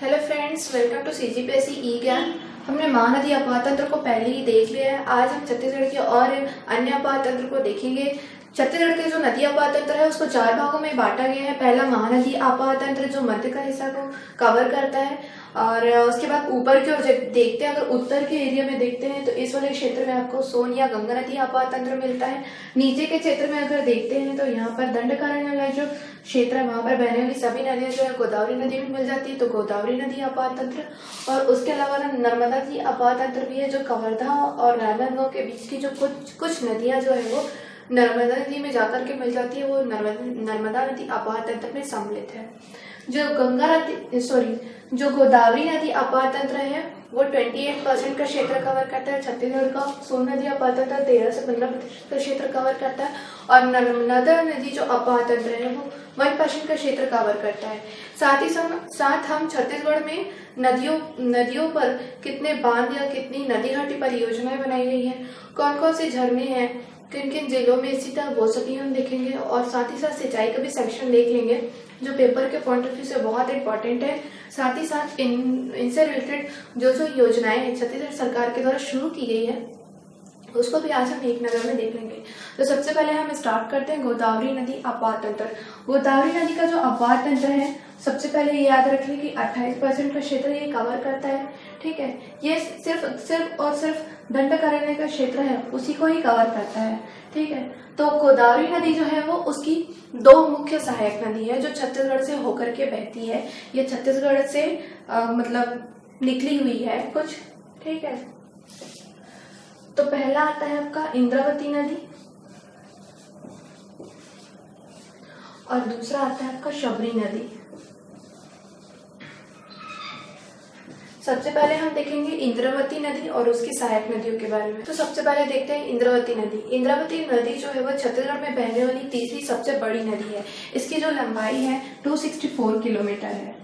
Hello friends, welcome to CGPSC e Gyan. हमने महानदी अपवाह तंत्र को पहले ही देख लिया है। आज हम छत्तीसगढ़ के और अन्य अपवाह तंत्र को देखेंगे। छत्तीसगढ़ के जो नदी अपवाह तंत्र है उसको 4 भागों में बांटा गया है। पहला महानदी अपवाह तंत्र जो मध्य का हिस्सा को कवर करता है, और उसके बाद ऊपर की ओर देखते हैं, अगर उत्तर के एरिया में देखते हैं तो इस वाले क्षेत्र में आपको सोन या गंगा नदी अपवाह तंत्र मिलता है। नीचे के क्षेत्र में अगर देखते हैं तो यहाँ पर दंडकारण्य जो क्षेत्र है वहां पर बहने वाली सभी नदियां जो है गोदावरी नदी में मिल जाती है, तो गोदावरी नदी अपवाह तंत्र। और उसके अलावा नर्मदा नदी अपवाह तंत्र भी है, जो कवर्धा और राजनांदगांव के बीच की जो कुछ नदियां जो है वो नर्मदा नदी में जाकर के मिल जाती है, वो नर्मदा नदी अपवाह तंत्र में सम्मिलित है। जो गोदावरी नदी अपवाह तंत्र है वो 28% का क्षेत्र कवर करता है। छत्तीसगढ़ का सोन नदी अपवाह तंत्र 13 से 15% का क्षेत्र कवर करता है, और नर्मदा नदी जो अपवाह तंत्र है वो 1% का क्षेत्र कवर करता है। साथ हम छत्तीसगढ़ में नदियों पर कितने बांध या कितनी नदी घाटी परियोजनाएं बनाई गई है, कौन कौन से झरने हैं, किन किन जिलों में इसी तरह, वो सभी हम देखेंगे। और साथ ही साथ सिंचाई का भी सेक्शन देख लेंगे जो पेपर के पॉइंट ऑफ व्यू से बहुत इंपॉर्टेंट है। साथ ही साथ इनसे रिलेटेड जो योजनाएं हैं छत्तीसगढ़ सरकार के द्वारा शुरू की गई है उसको भी आज हम एक नजर में देख लेंगे। तो सबसे पहले हम स्टार्ट करते हैं गोदावरी नदी अपवाह तंत्र। गोदावरी नदी का जो अपवाह तंत्र है, सबसे पहले ये याद रखिए कि 28% का क्षेत्र ये कवर करता है। ठीक है, ये सिर्फ दंडकारण्य का क्षेत्र है उसी को ही कवर करता है। ठीक है, तो गोदावरी नदी जो है वो उसकी 2 मुख्य सहायक नदी है जो छत्तीसगढ़ से होकर के बहती है। ये छत्तीसगढ़ से मतलब निकली हुई है कुछ। ठीक है, तो पहला आता है आपका इंद्रावती नदी, और दूसरा आता है आपका शबरी नदी। सबसे पहले हम देखेंगे इंद्रावती नदी और उसकी सहायक नदियों के बारे में। तो सबसे पहले देखते हैं इंद्रावती नदी। इंद्रावती नदी जो है वो छत्तीसगढ़ में बहने वाली तीसरी सबसे बड़ी नदी है। इसकी जो लंबाई है 264 किलोमीटर है।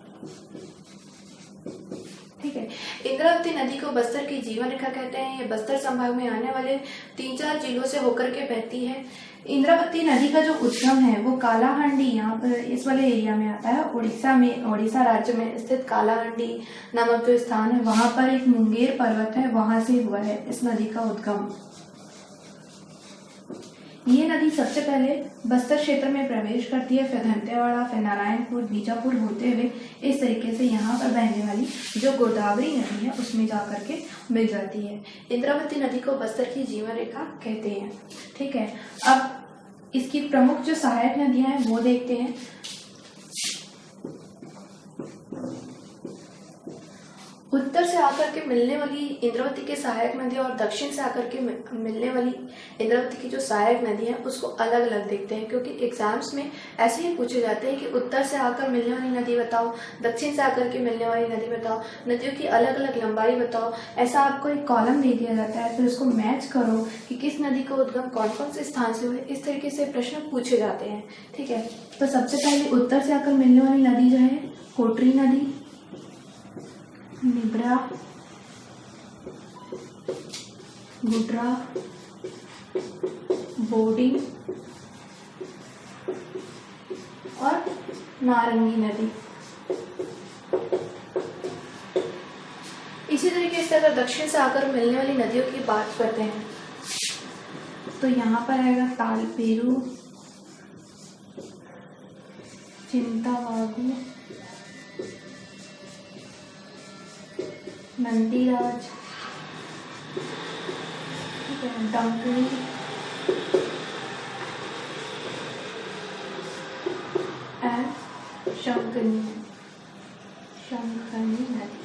ठीक है, इंद्रावती नदी को बस्तर की जीवन रेखा कहते हैं। ये बस्तर संभाग में आने वाले 3-4 जिलों से होकर के बहती है। इंद्रावती नदी का जो उद्गम है वो कालाहांडी, यहाँ पर इस वाले एरिया में आता है। उड़ीसा राज्य में स्थित कालाहांडी नामक जो स्थान है वहां पर एक मुंगेर पर्वत है, वहां से हुआ है इस नदी का उद्गम। ये नदी सबसे पहले बस्तर क्षेत्र में प्रवेश करती है, फिर दंतेवाड़ा, फिर नारायणपुर, बीजापुर होते हुए इस तरीके से यहाँ पर बहने वाली जो गोदावरी नदी है उसमें जाकर के मिल जाती है। इंद्रावती नदी को बस्तर की जीवन रेखा कहते हैं। ठीक है, अब इसकी प्रमुख जो सहायक नदियां हैं वो देखते हैं। उत्तर से आकर के मिलने वाली इंद्रावती की सहायक नदी और दक्षिण से आकर के मिलने वाली इंद्रावती की जो सहायक नदी है उसको अलग अलग देखते हैं, क्योंकि एग्जाम्स में ऐसे ही पूछे जाते हैं कि उत्तर से आकर मिलने वाली नदी बताओ, दक्षिण से आकर के मिलने वाली नदी बताओ, नदियों की अलग अलग लंबाई बताओ। ऐसा आपको एक कॉलम दे दिया जाता है, फिर उसको मैच करो कि किस नदी का उद्गम कौन कौन से स्थान से हुए। इस तरीके से प्रश्न पूछे जाते हैं। ठीक है, तो सबसे पहले उत्तर से आकर मिलने वाली नदी जो है कोटरी नदी, निब्रा, गुड्रा, बोडिंग और नारंगी नदी। इसी तरीके से अगर दक्षिण से आकर मिलने वाली नदियों की बात करते हैं तो यहाँ पर आएगा तालपेरू, चिंतावागू, नंदीराज, डंकरी, एंड शंखनी नदी।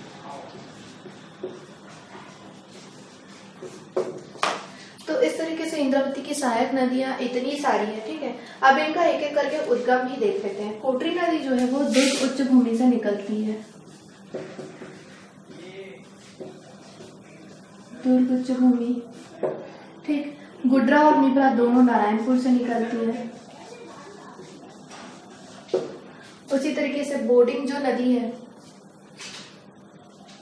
तो इस तरीके से इंद्रावती की सहायक नदियां इतनी सारी है। ठीक है, अब इनका एक एक करके उद्गम ही देख लेते हैं। कोटरी नदी जो है वो दुर्ग उच्च भूमि से निकलती है। दुर्ग उच्च भूमि। ठीक, गुड्रा और निब्रा दोनों नारायणपुर से निकलती है। उसी तरीके से बोडिंग जो नदी है,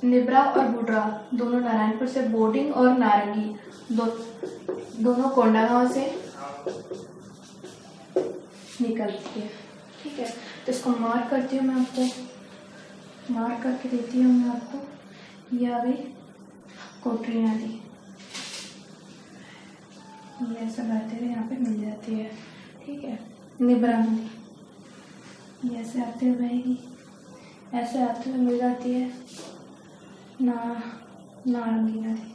निब्रा और गुड्रा दोनों नारायणपुर से, बोडिंग और नारंगी दोनों कोंडागांव से निकलती है। ठीक है, तो इसको मार्क करती हूँ मैं आपको। मार्क करके देती हूँ मैं आपको। ये आ गई कोटरी नदी, ये ऐसा बहते हुए यहाँ पे मिल जाती है। ठीक है, निब्रा नदी ये ऐसे आते हुए बहेगी, ऐसे आते हुए मिल जाती है नारंगी नदी।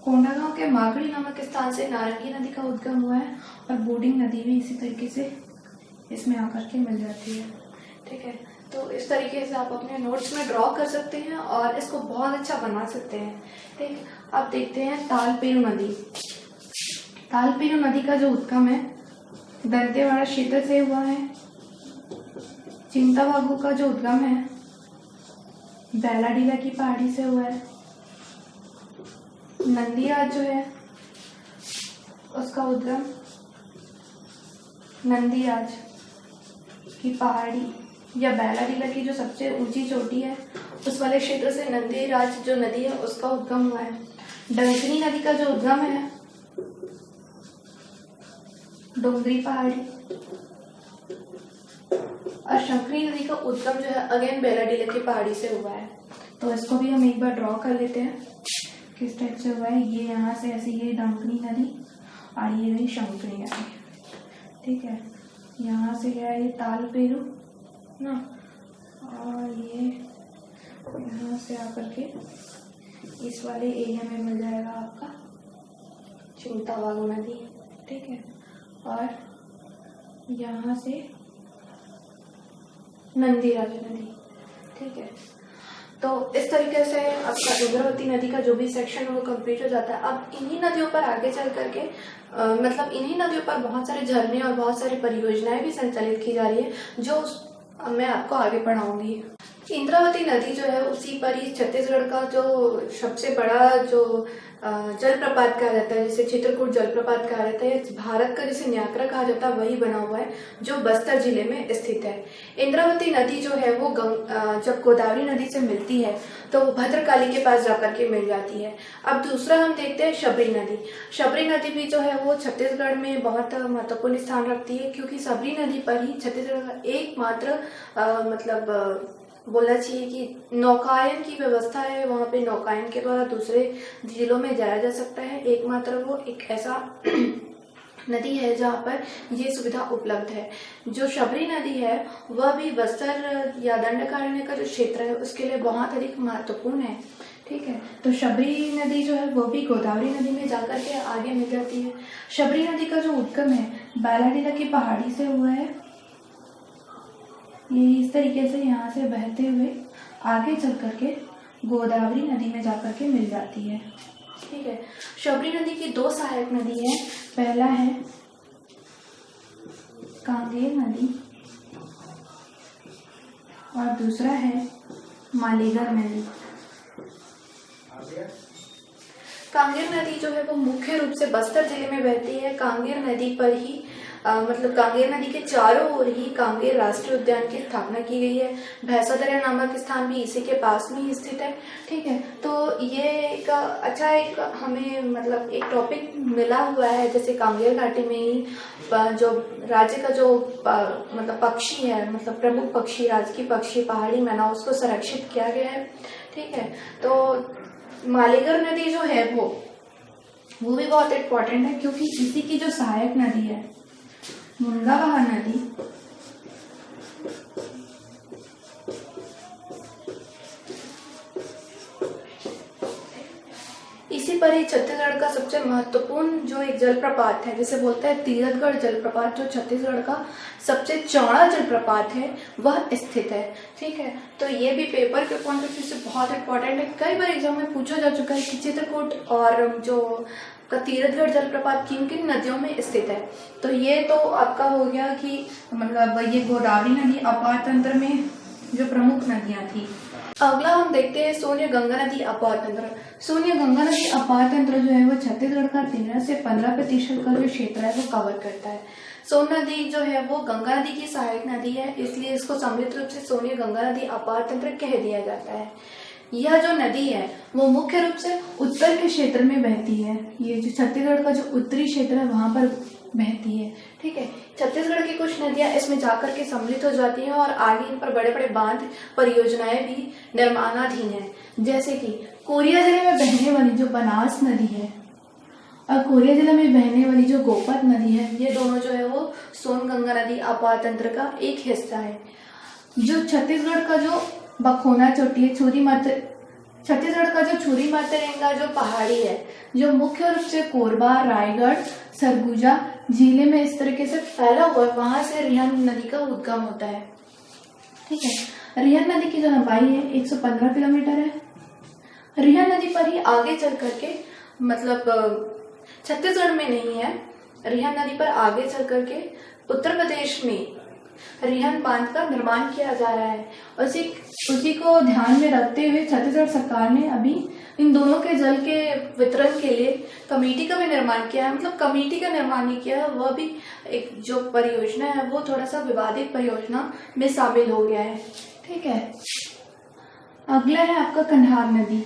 कोंडागांव के मागड़ी नामक स्थान से नारंगी नदी का उद्गम हुआ है और बूडिंग नदी भी इसी तरीके से इसमें आकर के मिल जाती है। ठीक है, तो इस तरीके से आप अपने नोट्स में ड्रॉ कर सकते हैं और इसको बहुत अच्छा बना सकते हैं। ठीक, अब देखते हैं तालपेरू नदी। तालपेरू नदी का जो उद्गम है दंतेवाड़ा क्षेत्र से हुआ है। चिंतावागू का जो उद्गम है बैलाडीला की पहाड़ी से हुआ है। नंदीराज जो है उसका उद्गम नंदीराज की पहाड़ी या बैलाडीला की जो सबसे ऊंची चोटी है उस वाले क्षेत्र से नंदीराज जो नदी है उसका उद्गम हुआ है। डंकनी नदी का जो उद्गम है डोंगरी पहाड़ी, और शंकरी नदी का उद्गम जो है अगेन बैलाडीला की पहाड़ी से हुआ है। तो इसको भी हम एक बार ड्रॉ कर लेते हैं किस टाइप से हुआ है। ये यहाँ से ऐसे ये डंकनी नदी और ये रही शंकरी नदी। ठीक है, यहाँ से गया ये तालपेरू ना, और ये यहाँ से आकर के इस वाले एरिया में मिल जाएगा आपका चिंतावागू नदी। ठीक है, और यहाँ से नंदीराज नदी। ठीक है, तो इस तरीके से आपका इंद्रावती नदी का जो भी सेक्शन है वो कंप्लीट हो जाता है। अब इन्हीं नदियों पर आगे चल करके मतलब इन्हीं नदियों पर बहुत सारे झरने और बहुत सारी परियोजनाएं भी संचालित की जा रही है जो मैं आपको आगे पढ़ाऊंगी। इंद्रावती नदी जो है उसी पर ही छत्तीसगढ़ का जो सबसे बड़ा जो जलप्रपात कहा जाता है, जिसे चित्रकूट जलप्रपात कहा जाता है, भारत का जिसे न्याकरा कहा जाता है, वही बना हुआ है जो बस्तर जिले में स्थित है। इंद्रावती नदी जो है वो जब गोदावरी नदी से मिलती है तो वो भद्रकाली के पास जाकर के मिल जाती है। अब दूसरा हम देखते हैं शबरी नदी। शबरी नदी भी जो है वो छत्तीसगढ़ में बहुत महत्वपूर्ण स्थान रखती है, क्योंकि शबरी नदी पर ही छत्तीसगढ़ का एकमात्र मतलब बोलना चाहिए कि नौकायन की व्यवस्था है। वहाँ पे नौकायन के द्वारा दूसरे जिलों में जाया जा सकता है। एकमात्र वो एक ऐसा नदी है जहाँ पर ये सुविधा उपलब्ध है। जो शबरी नदी है वह भी बस्तर या दंडकारण्य का जो क्षेत्र है उसके लिए बहुत अधिक महत्वपूर्ण है। ठीक है, तो शबरी नदी जो है वो भी गोदावरी नदी में जाकर के आगे मिल जाती है। शबरी नदी का जो उद्गम है बैलाडीला की पहाड़ी से हुआ है। ये इस तरीके से यहाँ से बहते हुए आगे चल करके गोदावरी नदी में जाकर के मिल जाती है। ठीक है, शबरी नदी की दो सहायक नदी है। पहला है कांगेर नदी और दूसरा है मालेगार नदी। कांगेर नदी जो है वो मुख्य रूप से बस्तर जिले में बहती है। कांगेर नदी पर ही मतलब कांगेर नदी के चारों ओर ही कांगेर राष्ट्रीय उद्यान की स्थापना की गई है। भैंसादरा नामक स्थान भी इसी के पास में ही स्थित है। ठीक है, तो ये एक अच्छा एक हमें मतलब एक टॉपिक मिला हुआ है, जैसे कांगेर घाटी में ही जो राज्य का जो मतलब पक्षी है, मतलब प्रमुख पक्षी, राजकीय पक्षी पहाड़ी मैना, उसको संरक्षित किया गया है। ठीक है, तो मालेगार नदी जो है वो भी बहुत इम्पोर्टेंट है, क्योंकि इसी की जो सहायक नदी है मुंगाबहा नदी इसी पर ही छत्तीसगढ़ का सबसे महत्वपूर्ण जो एक जलप्रपात है, जिसे बोलते हैं तीरथगढ़ जलप्रपात, जो छत्तीसगढ़ का सबसे चौड़ा जलप्रपात है, वह स्थित है। ठीक है, तो ये भी पेपर के पॉइंट ऑफ व्यू से बहुत इंपॉर्टेंट है। कई बार एग्जाम में पूछा जा चुका है कि चित्रकूट और जो तीरथगढ़ जलप्रपात किन किन नदियों में स्थित है। तो ये तो आपका हो गया कि मतलब ये गोदावरी नदी अपार तंत्र में जो प्रमुख नदियां थी। अगला हम देखते हैं सोनिया गंगा नदी अपार तंत्र। सोनिया गंगा नदी अपार तंत्र जो है वो छत्तीसगढ़ का 13 से 15% का जो क्षेत्र है वो कवर करता है। सोन नदी जो है वो गंगा नदी की सहायक नदी है, इसलिए इसको सम्मिलित रूप से सोनिया गंगा नदी अपार तंत्र कह दिया जाता है। यह जो नदी है वो मुख्य रूप से उत्तर के क्षेत्र में बहती है। ये जो छत्तीसगढ़ का जो उत्तरी क्षेत्र है वहां पर बहती है। ठीक है, छत्तीसगढ़ की कुछ नदियां इसमें जाकर के सम्मिलित हो जाती हैं और आगे इन पर बड़े बड़े बांध परियोजनाएं भी निर्माणाधीन है। जैसे कि कोरिया जिले में बहने वाली जो बनास नदी है और कोरिया जिले में बहने वाली जो गोपत नदी है, ये दोनों जो है वो सोनगंगा नदी अपार तंत्र का एक हिस्सा है। जो छत्तीसगढ़ का जो बखोना चोटी है, छत्तीसगढ़ का जो छुरी मातेरेंगा जो पहाड़ी है, जो मुख्य रूप से कोरबा, रायगढ़, सरगुजा जिले में इस तरीके से फैला हुआ है, वहां से रिहन नदी का उद्गम होता है। ठीक है, रिहन नदी की जो लंबाई है 115 किलोमीटर है। रिहन नदी पर ही आगे चल करके, मतलब छत्तीसगढ़ में नहीं है, रिहन नदी पर आगे चल करके उत्तर प्रदेश में रिहन बांध का निर्माण किया जा रहा है। उसी को ध्यान में रखते हुए छत्तीसगढ़ सरकार ने अभी इन दोनों के जल के वितरण के लिए कमेटी का भी निर्माण किया है। मतलब कमेटी का निर्माण नहीं किया है, वह भी एक जो परियोजना है वो थोड़ा सा विवादित परियोजना में शामिल हो गया है। ठीक है, अगला है आपका कन्हार नदी।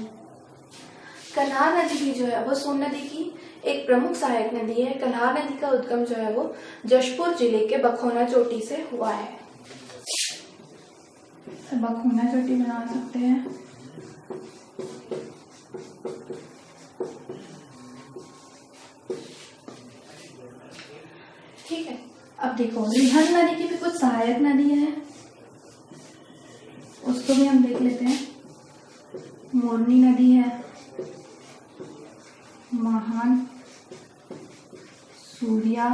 कन्हार नदी भी जो है वो सोन नदी की एक प्रमुख सहायक नदी है। कन्हार नदी का उद्गम जो है वो जशपुर जिले के बखोना चोटी से हुआ है। बखोना चोटी बना सकते हैं। ठीक है, अब देखो रिहन नदी की भी कुछ सहायक नदियां हैं, उसको भी हम देख लेते हैं। मोरनी नदी है, महान, सूर्या,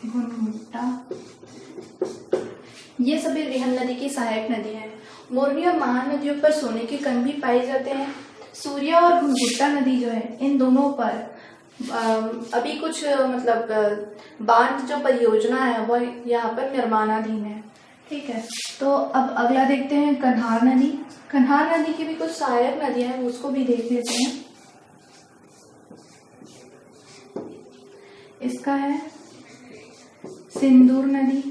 गुणगुट्टा, ये सभी रिहन नदी की सहायक नदी हैं। मोरनी और महान नदियों पर सोने के कण भी पाए जाते हैं। सूर्या और गुणगुट्टा नदी जो है, इन दोनों पर अभी कुछ मतलब बांध जो परियोजना है वो यहाँ पर निर्माणाधीन है। ठीक है, तो अब अगला देखते हैं कन्हार नदी। कन्हार नदी की भी कुछ सहायक नदियां हैं, उसको भी देख लेते हैं। इसका है सिंदूर नदी,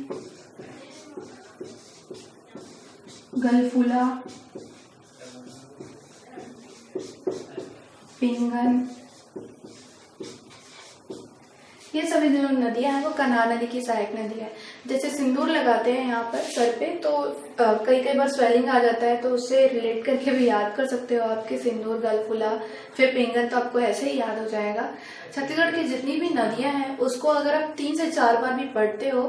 गलफुला, पिंगन, ये सभी जो नदियां हैं वो कन्हार नदी की सहायक नदी है। जैसे सिंदूर लगाते हैं यहाँ पर सर पे, तो कई बार स्वेलिंग आ जाता है, तो उससे रिलेट करके भी याद कर सकते हो आपके सिंदूर, गलफुला, फिर पिंगन, तो आपको ऐसे ही याद हो जाएगा। छत्तीसगढ़ की जितनी भी नदियां हैं उसको अगर आप 3 से 4 बार भी पढ़ते हो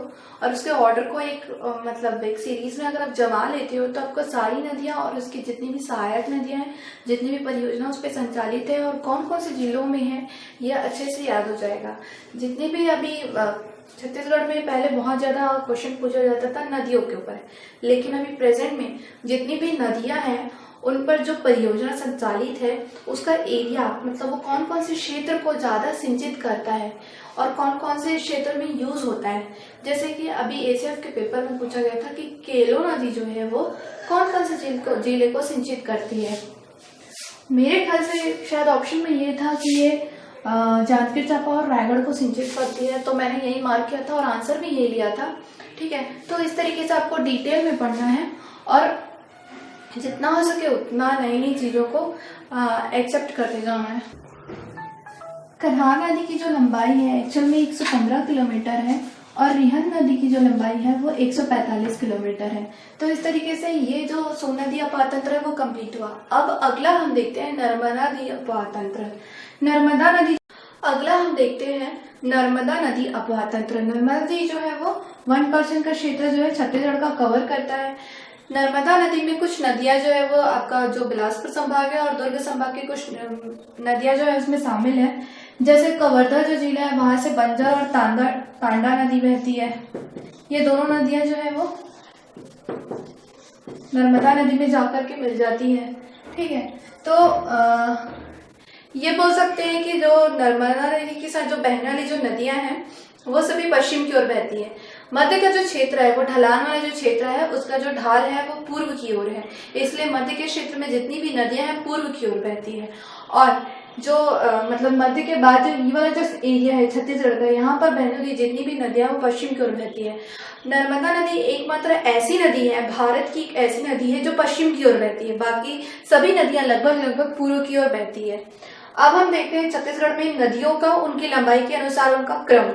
और उसके ऑर्डर को एक सीरीज में अगर आप जमा लेते हो, तो आपको सारी नदियां और उसकी जितनी भी सहायक नदियां हैं, जितनी भी परियोजना उस पर संचालित है और कौन कौन से जिलों में है, यह अच्छे से याद हो जाएगा। जितनी भी अभी छत्तीसगढ़ में पहले बहुत ज्यादा क्वेश्चन पूछा जाता था नदियों के ऊपर, लेकिन अभी प्रेजेंट में जितनी भी नदियां हैं उन पर जो परियोजना संचालित है उसका एरिया, मतलब वो कौन कौन से क्षेत्र को ज्यादा सिंचित करता है और कौन कौन से क्षेत्र में यूज होता है। जैसे कि अभी एसीएफ के पेपर में पूछा गया था कि केलो नदी जो है वो कौन कौन से जिले को सिंचित करती है। मेरे ख्याल से शायद ऑप्शन में ये था कि ये जांजगीर चांपा और रायगढ़ को सिंचित करती है, तो मैंने यही मार्क किया था और आंसर भी ये लिया था। ठीक है, तो इस तरीके से आपको डिटेल में पढ़ना है और जितना हो सके उतना नई नई चीजों को एक्सेप्ट करते जाना है। कन्हार नदी की जो लंबाई है एक्चुअल में 115 किलोमीटर है और रिहन नदी की जो लंबाई है वो 145 किलोमीटर है। तो इस तरीके से ये जो सोन नदी अपार तंत्र है वो कंप्लीट हुआ। अब अगला हम देखते हैं नर्मदा नदी अपार तंत्र। अगला हम देखते हैं नर्मदा नदी अपार तंत्र। नर्मदा नदी जो है वो 1% का क्षेत्र जो है छत्तीसगढ़ का कवर करता है। नर्मदा नदी में कुछ नदियां जो है वो आपका जो बिलासपुर संभाग है और दुर्ग संभाग की कुछ नदियां जो है उसमें शामिल है। जैसे कवर्धा जो जिला है वहां से बंजर और तांडा नदी बहती है। ये दोनों नदियां जो है वो नर्मदा नदी में जाकर के मिल जाती है। ठीक है, तो ये बोल सकते हैं कि जो नर्मदा नदी के साथ जो बहने वाली जो नदियां हैं वो सभी पश्चिम की ओर बहती है। मध्य का जो क्षेत्र है वो ढलान वाला जो क्षेत्र है उसका जो ढाल है वो पूर्व की ओर है, इसलिए मध्य के क्षेत्र में जितनी भी नदियां हैं पूर्व की ओर बहती है। और जो मतलब मध्य के बाद जो ये वाला जो एरिया है छत्तीसगढ़ का, यहाँ पर बहने वाली जितनी भी नदियां वो पश्चिम की ओर बहती है। नर्मदा नदी एकमात्र ऐसी नदी है, भारत की एक ऐसी नदी है जो पश्चिम की ओर बहती है, बाकी सभी नदियां लगभग पूर्व की ओर बहती है। अब हम देखते हैं छत्तीसगढ़ में नदियों का उनकी लंबाई के अनुसार उनका क्रम।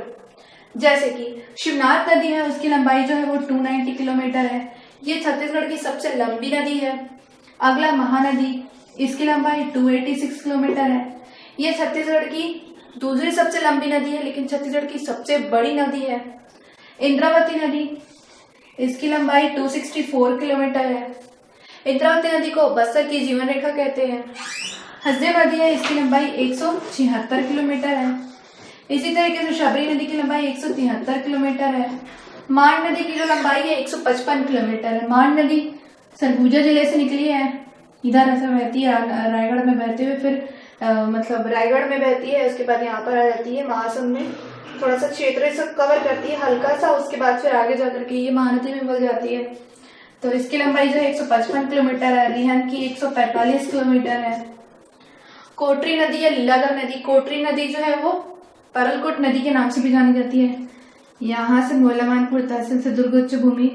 जैसे कि शिवनाथ नदी है, उसकी लंबाई जो है वो 290 किलोमीटर है। ये छत्तीसगढ़ की सबसे लंबी नदी है। अगला महानदी, इसकी लंबाई 286 किलोमीटर है। ये छत्तीसगढ़ की दूसरी सबसे लंबी नदी है, लेकिन छत्तीसगढ़ की सबसे बड़ी नदी है। इंद्रावती नदी, इसकी लंबाई 264 किलोमीटर है। इंद्रावती नदी को बस्तर की जीवन रेखा कहते हैं। हसदेव नदी है, इसकी लंबाई 176 किलोमीटर है। इसी तरीके से शबरी नदी की लंबाई 173 किलोमीटर है। मांड नदी की जो लंबाई है 155 किलोमीटर है। मांड नदी सरगुजा जिले से निकली है, इधर ऐसा बहती है रायगढ़ में बहते हुए, फिर मतलब रायगढ़ में बहती है, उसके बाद यहाँ पर आ जाती है महासमुंद में, थोड़ा सा क्षेत्र से कवर करती है हल्का सा, उसके बाद फिर आगे जाकर के ये महानदी में मिल जाती है। तो इसकी लंबाई जो है 155 किलोमीटर है। रिहन की 145 किलोमीटर है। कोटरी नदी या लीलागर नदी, कोटरी नदी जो है वो परलकोट नदी के नाम से भी जानी जाती है। यहाँ से मोलामानपुर तहसील से दुर्ग उच्च भूमि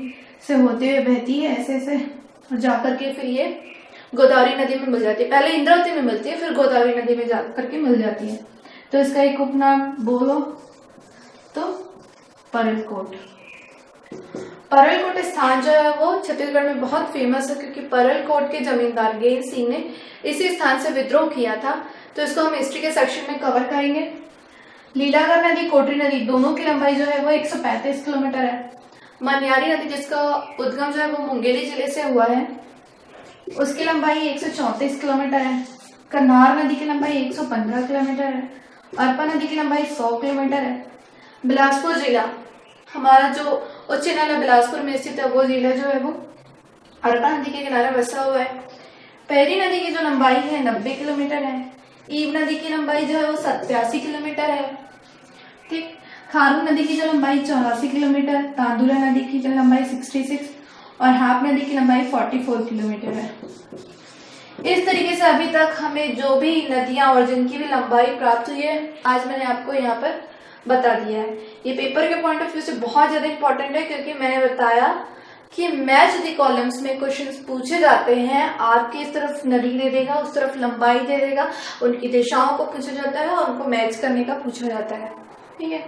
से होते हुए बहती है ऐसे ऐसे, और जाकर के फिर ये गोदावरी नदी में मिल जाती है। पहले इंद्रावती में मिलती है, फिर गोदावरी नदी में जाकर के मिल जाती है। तो इसका एक उपनाम बोलो तो परलकोट। परलकोट स्थान जो है वो छत्तीसगढ़ में बहुत फेमस है, क्योंकि परलकोट के जमींदार गेल सिंह ने इसी स्थान से विद्रोह किया था। तो इसको हम हिस्ट्री के सेक्शन में कवर करेंगे। लीलागर नदी, कोटरी नदी, दोनों की लंबाई जो है वो 135 किलोमीटर है। मनियारी नदी, जिसका उद्गम जो है वो मुंगेली जिले से हुआ है, उसकी लंबाई 134 किलोमीटर है। कन्नार नदी की लंबाई 115 किलोमीटर है। अरपा नदी की लंबाई 100 किलोमीटर है। बिलासपुर जिला, हमारा जो उच्च न्यायालय बिलासपुर में स्थित है, वो जिला जो है वो अरपा नदी के किनारे बसा हुआ है। पैरी नदी की जो लंबाई है 90 किलोमीटर है। ईव नदी की लंबाई जो है वो 87 किलोमीटर है। ठीक। खारून नदी की जो लंबाई 84 किलोमीटर, तांदुला नदी की जो लंबाई 66 और हाप नदी की लंबाई 44 किलोमीटर है। इस तरीके से अभी तक हमें जो भी नदियां और जिनकी भी लंबाई प्राप्त हुई है, आज मैंने आपको यहाँ पर बता दिया है। ये पेपर के पॉइंट ऑफ व्यू से बहुत ज्यादा इंपॉर्टेंट है, क्योंकि मैंने बताया कि मैच द कॉलम्स में क्वेश्चंस पूछे जाते हैं। आपकी इस तरफ नदी दे देगा, उस तरफ लंबाई दे देगा, उनकी दिशाओं को पूछा जाता है और उनको मैच करने का पूछा जाता है। ठीक है।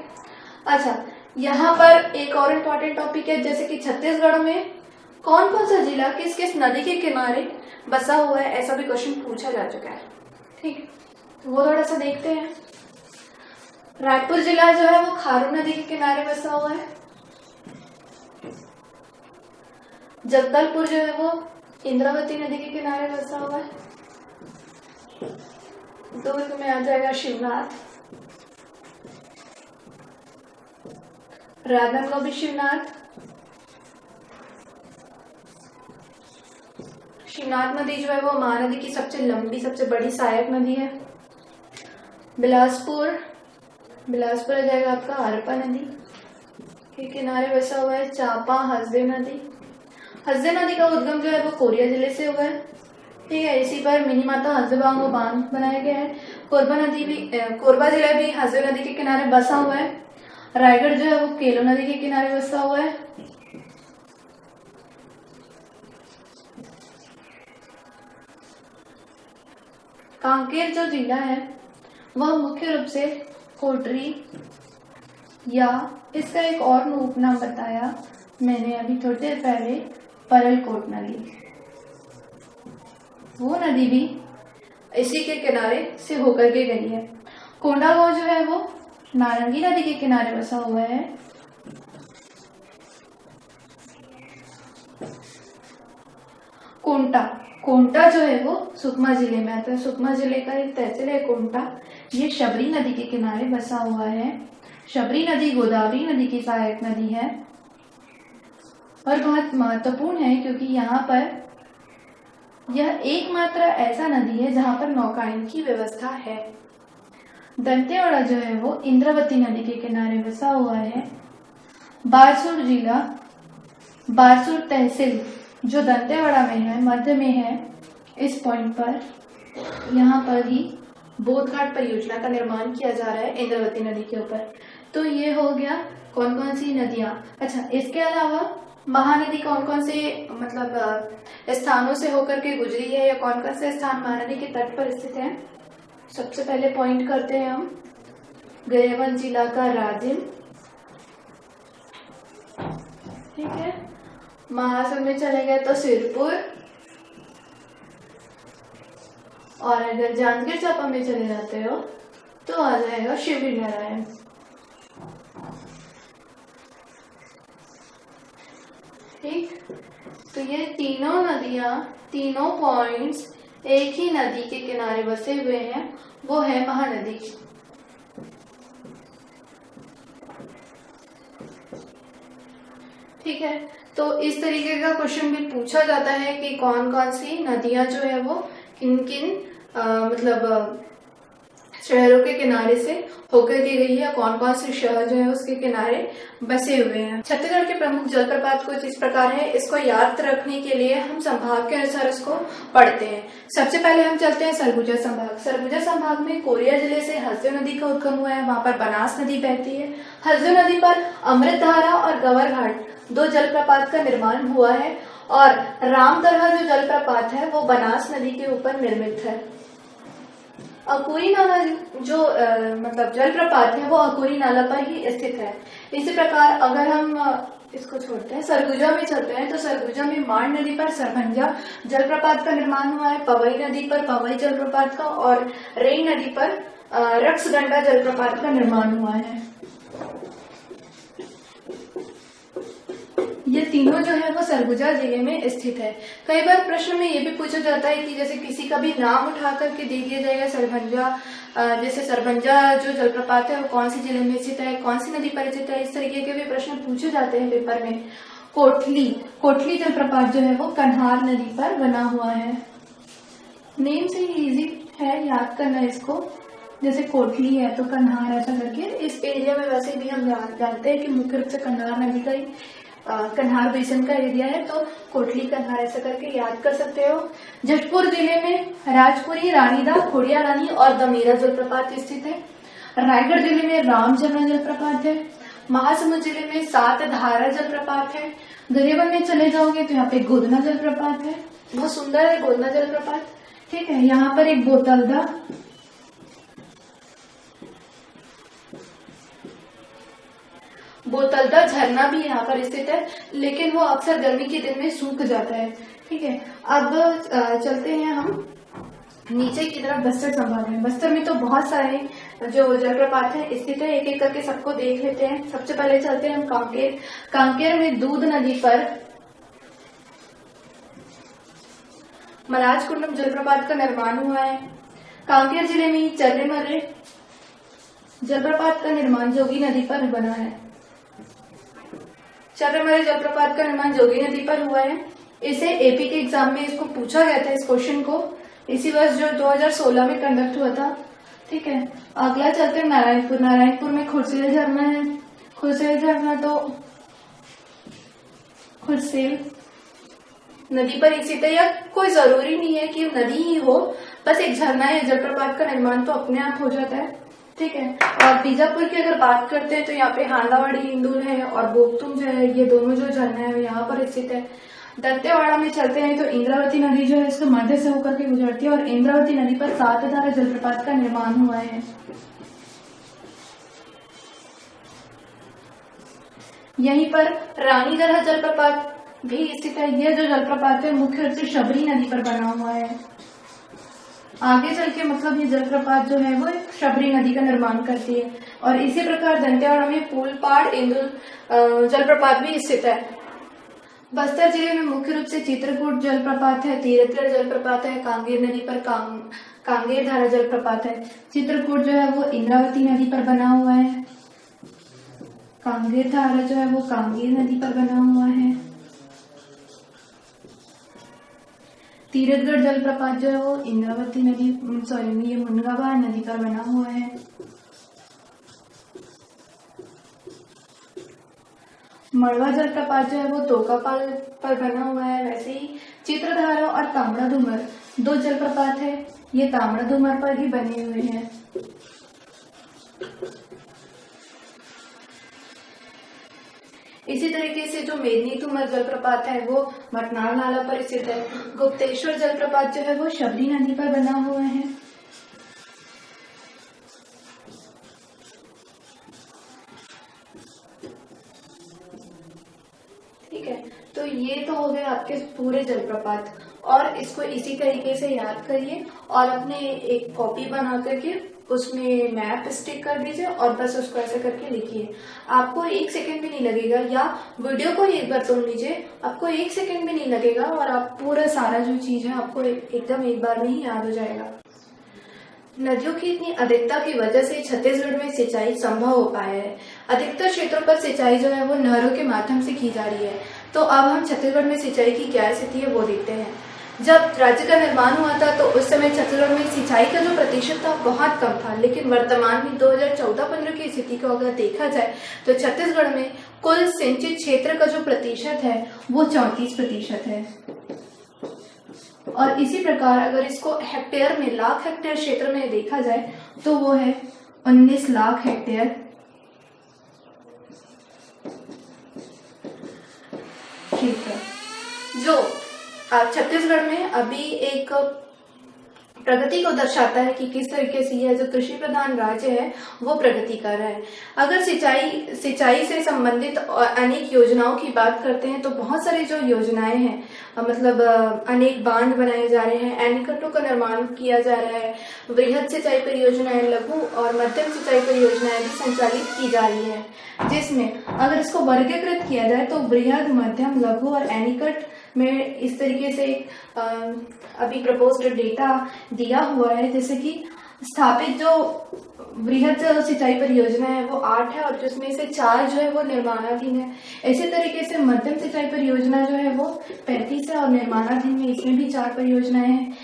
अच्छा, यहाँ पर एक और इम्पोर्टेंट टॉपिक है, जैसे कि छत्तीसगढ़ में कौन कौन सा जिला किस किस नदी के किनारे बसा हुआ है, ऐसा भी क्वेश्चन पूछा जा चुका है। ठीक, तो वो थोड़ा सा देखते हैं। रायपुर जिला जो है वो खारून नदी के किनारे बसा हुआ है। जगदलपुर जो है वो इंद्रावती नदी के किनारे बसा हुआ है। दुर्ग में आ जाएगा शिवनाथ, राजनांदगांव भी शिवनाथ। शिवनाथ नदी जो है वो महानदी की सबसे लंबी सबसे बड़ी सहायक नदी है। बिलासपुर आ जाएगा आपका हरप्पा नदी के किनारे बसा हुआ है। चांपा हसदेव नदी, हसदेव नदी का उद्गम जो है वो कोरिया जिले से हुआ है। ठीक है। इसी पर मिनी माता हसदेव बांध बनाया गया है। कोरबा जिला भी हसदेव नदी के किनारे बसा हुआ है। रायगढ़ जो है वो केलो नदी के किनारे बसा हुआ है। कांकेर जो जिला है वह मुख्य रूप से कोटरी, या इसका एक और उपनाम बताया मैंने अभी थोड़ी देर पहले, परलकोट नदी। वो नदी भी इसी के किनारे से होकर के गई है। कोंडागांव जो है वो नारंगी नदी के किनारे बसा हुआ है। कोंटा जो है वो सुकमा जिले में आता है। सुकमा जिले का एक तहसील है कोंटा। ये शबरी नदी के किनारे बसा हुआ है। शबरी नदी गोदावरी नदी की सहायक नदी है और बहुत महत्वपूर्ण है, क्योंकि यहाँ पर यह एकमात्र ऐसा नदी है जहाँ पर नौकायन की व्यवस्था है। दंतेवाड़ा जो है वो इंद्रावती नदी के किनारे बसा हुआ है। बारसूर जिला, बारसूर तहसील जो दंतेवाड़ा में है, मध्य में है, इस पॉइंट पर यहाँ पर ही बोधघाट परियोजना का निर्माण किया जा रहा है इंद्रावती नदी के ऊपर। तो ये हो गया कौन कौन सी नदियाँ। अच्छा, इसके अलावा महानदी कौन कौन से मतलब स्थानों से होकर के गुजरी है, या कौन कौन से स्थान महानदी के तट पर स्थित है, सबसे पहले पॉइंट करते हैं हम गरियाबंद जिला का राजिम, ठीक है। महासमुंद में चले गए तो सिरपुर, और अगर जांजगीर चांपा में चले जाते हो तो आ जाएगा शिवरी नारायण। ठीक, तो ये तीनों नदियां, तीनों पॉइंट्स एक ही नदी के किनारे बसे हुए हैं, वो है महानदी। ठीक है, तो इस तरीके का क्वेश्चन भी पूछा जाता है कि कौन कौन सी नदियां जो है वो किन किन मतलब शहरों के किनारे से होकर के गई है, कौन कौन से शहर जो है उसके किनारे बसे हुए हैं। छत्तीसगढ़ के प्रमुख जलप्रपात कुछ इस प्रकार है। इसको याद रखने के लिए हम संभाग के अनुसार इसको पढ़ते हैं। सबसे पहले हम चलते हैं सरगुजा संभाग। सरगुजा संभाग में कोरिया जिले से हसदेव नदी का उद्गम हुआ है, वहां पर बनास नदी बहती है। हसदेव नदी पर अमृतधारा और गवर घाट दो जलप्रपात का निर्माण हुआ है, और रामदरहा जो जलप्रपात है वो बनास नदी के ऊपर निर्मित है। अकूरी नाला जो मतलब जलप्रपात है वो अकूरी नाला पर ही स्थित है। इसी प्रकार अगर हम इसको छोड़ते हैं, सरगुजा में चलते हैं, तो सरगुजा में माण नदी पर सरभंजा जलप्रपात का निर्माण हुआ है, पवई नदी पर पवई जलप्रपात का, और रेई नदी पर रक्सगंडा जलप्रपात का निर्माण हुआ है। ये तीनों जो है वो सरगुजा जिले में स्थित है। कई बार प्रश्न में ये भी पूछा जाता है कि जैसे किसी का भी नाम उठा करके दे दिया जाएगा, सरभंजा, जैसे सरभंजा जो जलप्रपात है वो कौन सी जिले में स्थित है, कौन सी नदी पर स्थित है, इस तरीके के भी प्रश्न पूछे जाते हैं पेपर में। कोटली जलप्रपात जो है वो कन्हार नदी पर बना हुआ है। नेम से ही इजी है याद करना इसको, जैसे कोटली है तो कन्हार ऐसा करके। इस एरिया में वैसे भी हम जानते हैं कि मुख्य रूप से कन्हार नदी का ही कन्हार बेसिन का एरिया है, तो कोटली कन्हार ऐसा करके याद कर सकते हो। जशपुर जिले में राजपुरी, रानीदा, खोड़िया रानी और दमेरा जलप्रपात स्थित है। रायगढ़ जिले में रामजमना जलप्रपात है। महासमुंद जिले में सात धारा जलप्रपात है। गरियाबंद में चले जाओगे तो यहाँ पे गोदना जलप्रपात है, बहुत सुंदर है गोदना जलप्रपात। ठीक है, यहाँ पर एक बोतलदा झरना भी यहाँ पर स्थित है, लेकिन वो अक्सर गर्मी के दिन में सूख जाता है। ठीक है, अब चलते हैं हम नीचे की तरफ बस्तर संभाग में। बस्तर में तो बहुत सारे जो जलप्रपात है स्थित है, एक एक करके सबको देख लेते हैं। सबसे पहले चलते हैं हम कांकेर। कांकेर में दूध नदी पर मलाजकुंडम जलप्रपात का निर्माण हुआ है। कांकेर जिले में चर्रेमर्रे जलप्रपात का निर्माण जोगी नदी पर बना है। चर्रेमर्रे जलप्रपात का निर्माण जोगी नदी पर हुआ है। इसे एपी के एग्जाम में इसको पूछा गया था, इस क्वेश्चन को इसी वर्ष जो 2016 में कंडक्ट हुआ था। ठीक है, अगला चलते हैं नारायणपुर। नारायणपुर में खुरसेल झरना है। खुरसेल झरना तो खुरसेल नदी पर स्थित है, या कोई जरूरी नहीं है कि नदी ही हो, बस एक झरना या जलप्रपात का निर्माण तो अपने आप हो जाता है। ठीक है, और बीजापुर की अगर बात करते हैं तो यहाँ पे हांदावाड़ी हिंदुल है और बोगतुम जो है, ये दोनों जो झरना है यहाँ पर स्थित है। दंतेवाड़ा में चलते हैं तो इंद्रावती नदी जो है इसके मध्य से होकर के गुजरती है, और इंद्रावती नदी पर सातधारा जलप्रपात का निर्माण हुआ है। यहीं पर रानीदरहा जलप्रपात भी स्थित है। यह जो जलप्रपात है मुख्य रूप से शबरी नदी पर बना हुआ है। आगे चल के मतलब ये जलप्रपात जो है वो शबरी नदी का निर्माण करती है। और इसी प्रकार दंतेवाड़ा में फूलपाड़ इंदुल जलप्रपात भी स्थित है। बस्तर जिले में मुख्य रूप से चित्रकूट जलप्रपात है, तीरथगढ़ जलप्रपात है, कांगेर नदी पर कांगेर धारा जलप्रपात है। चित्रकूट जो है वो इंद्रावती नदी पर बना हुआ है। कांगेर धारा जो है वो कांगेर नदी पर बना हुआ है। तीरथगढ़ जलप्रपात जो है वो इंद्रावती नदी ये मुनगाबाद नदी पर बना हुआ है। मड़वा जलप्रपात जो है वो तोकापाल पर बना हुआ है। वैसे ही चित्रधारा और ताम्रधुमर दो जलप्रपात है, ये ताम्रधुमर पर ही बने हुए हैं। इसी तरीके से जो मेदिनीतुमर जलप्रपात है वो मटनार नाला पर स्थित है। गुप्तेश्वर जलप्रपात जो है वो शबरी नदी पर बना हुआ है। ये तो हो गए आपके पूरे जलप्रपात, और इसको इसी तरीके से याद करिए और अपने एक कॉपी बना करके उसमें मैप स्टिक कर दीजिए और बस उसको ऐसे करके लिखिए। आपको 1 सेकंड भी नहीं लगेगा, या वीडियो को ही एक बार सुन लीजिए, आपको 1 सेकंड भी नहीं लगेगा और आप पूरा सारा जो चीज है आपको एकदम एक बार में ही याद हो जाएगा। नदियों की इतनी अधिकता की वजह से छत्तीसगढ़ में सिंचाई संभव हो पाया है। अधिकतर क्षेत्रों पर सिंचाई जो है वो नहरों के माध्यम से की जा रही है। तो अब हम छत्तीसगढ़ में सिंचाई की क्या स्थिति है वो देखते हैं। जब राज्य का निर्माण हुआ था तो उस समय छत्तीसगढ़ में सिंचाई का जो प्रतिशत था बहुत कम था, लेकिन वर्तमान में 2014-15 की स्थिति को अगर देखा जाए तो छत्तीसगढ़ में कुल सिंचित क्षेत्र का जो प्रतिशत है वो 34% है। और इसी प्रकार अगर इसको हेक्टेयर में, लाख हेक्टेयर क्षेत्र में देखा जाए तो वो है 19 लाख हेक्टेयर क्षेत्र, जो छत्तीसगढ़ में अभी एक प्रगति को दर्शाता है कि किस तरीके से यह जो कृषि प्रधान राज्य है वो प्रगति कर रहा है। अगर सिंचाई से संबंधित अनेक योजनाओं की बात करते हैं तो बहुत सारी जो योजनाएं हैं, मतलब अनेक बांध बनाए जा रहे हैं, एनीकटों का निर्माण किया जा रहा है, वृहद सिंचाई परियोजनाएं, लघु और मध्यम सिंचाई परियोजनाएं भी संचालित की जा रही है, जिसमें अगर इसको वर्गीकृत किया जाए तो वृहद, मध्यम, लघु और एनीकट में इस तरीके से अभी प्रपोज्ड डेटा दिया हुआ है। जैसे कि स्थापित जो वृहद सिंचाई परियोजना है वो 8 है और जिसमें से 4 जो है वो निर्माणाधीन है। इसी तरीके से मध्यम सिंचाई परियोजना जो है वो 35 है और निर्माणाधीन में इसमें भी 4 परियोजनाएं हैं।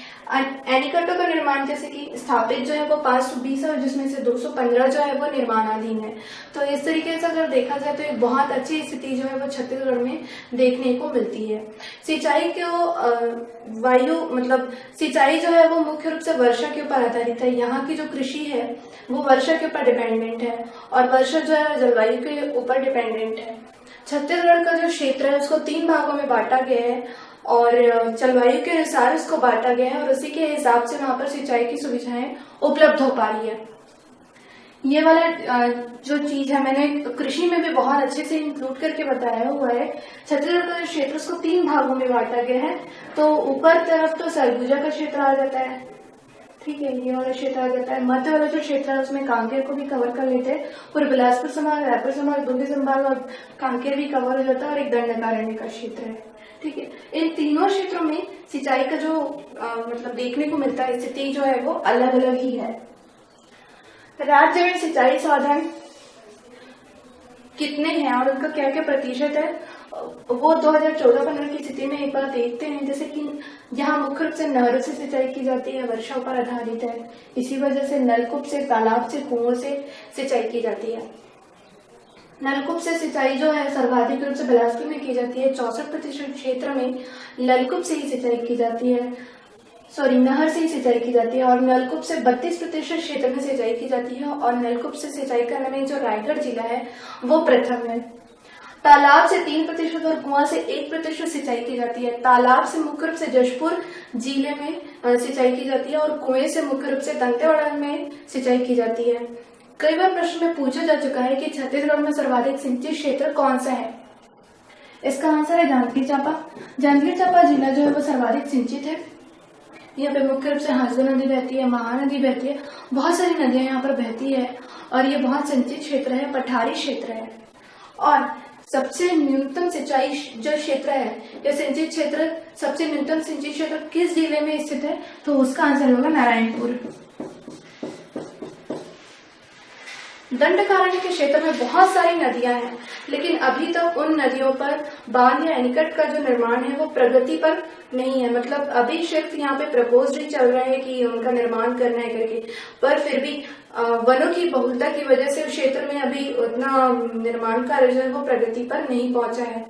एनीकटों का निर्माण जैसे कि स्थापित जो है वो 520 है और जिसमें से 215 जो है वो निर्माणाधीन है। तो इस तरीके से अगर देखा जाए तो एक बहुत अच्छी स्थिति जो है वो छत्तीसगढ़ में देखने को मिलती है। सिंचाई को मतलब सिंचाई जो है वो मुख्य रूप से वर्षा के ऊपर आधारित है। यहाँ की जो कृषि है वो वर्षा के ऊपर डिपेंडेंट है और वर्षा जो है जलवायु के ऊपर डिपेंडेंट है। छत्तीसगढ़ का जो क्षेत्र है उसको 3 भागों में बांटा गया है और जलवायु के अनुसार इसको बांटा गया है और उसी के हिसाब से वहां पर सिंचाई की सुविधाएं उपलब्ध हो पा रही है। ये वाला जो चीज है मैंने कृषि में भी बहुत अच्छे से इंक्लूड करके बताया हुआ है। छत्तीसगढ़ का क्षेत्र उसको 3 भागों में बांटा गया है। तो ऊपर तरफ तो सरगुजा का क्षेत्र आ जाता है, ठीक है, ये वाला क्षेत्र आ जाता है। मध्य वाला जो क्षेत्र है उसमें कांकेर को भी कवर कर लेते हैं, पूरे बिलासपुर संभाग, रायपुर संभाग, दुर्ग संभाग और कांकेर भी कवर हो जाता है और एक दंडकारण्य का क्षेत्र है, ठीक है। इन तीनों क्षेत्रों में सिंचाई का जो मतलब देखने को मिलता है स्थिति जो है वो अलग अलग ही है। राज्य में सिंचाई साधन कितने हैं और उनका क्या क्या प्रतिशत है वो 2014-15 की स्थिति में एक बार देखते हैं। जैसे कि यहाँ मुख्य रूप से नहरों से सिंचाई की जाती है, वर्षा पर आधारित है, इसी वजह से नलकूप से, तालाब से, कुओं से सिंचाई की जाती है। नलकूप से सिंचाई जो है सर्वाधिक रूप से बिलासपुर में की जाती है। 64% क्षेत्र में नलकूप से ही सिंचाई की जाती है, नहर से ही सिंचाई की जाती है और नलकूप से 32% क्षेत्र में सिंचाई की जाती है और नलकूप से सिंचाई करने में जो रायगढ़ जिला है वो प्रथम है। तालाब से 3% और कुआं से 1% सिंचाई की जाती है। तालाब से मुख्य रूप से जशपुर जिले में सिंचाई की जाती है और कुएं से मुख्य रूप से दंतेवाड़ा में सिंचाई की जाती है। कई बार प्रश्न में पूछा जा चुका है कि छत्तीसगढ़ में सर्वाधिक सिंचित क्षेत्र कौन सा है। इसका आंसर है जांजगीर चांपा। जांजगीर चांपा जिला जो है वो सर्वाधिक सिंचित है। यहाँ पे मुख्य रूप से हासदा नदी बहती है, महानदी बहती है, बहुत सारी नदियां यहाँ पर बहती है और ये बहुत सिंचित क्षेत्र है, पठारी क्षेत्र है। और सबसे न्यूनतम सिंचाई जो क्षेत्र है या सिंचित क्षेत्र, सबसे न्यूनतम सिंचित क्षेत्र किस जिले में स्थित है, तो उसका आंसर होगा नारायणपुर। दंडकारण्य के क्षेत्र में बहुत सारी नदियां हैं, लेकिन अभी तक उन नदियों पर बांध या एनीकट का जो निर्माण है वो प्रगति पर नहीं है। मतलब अभी सिर्फ यहाँ पे प्रपोज ही चल रहा है कि उनका निर्माण करना है करके, पर फिर भी वनों की बहुलता की वजह से उस क्षेत्र में अभी उतना निर्माण कार्य जो है वो प्रगति पर नहीं पहुंचा है।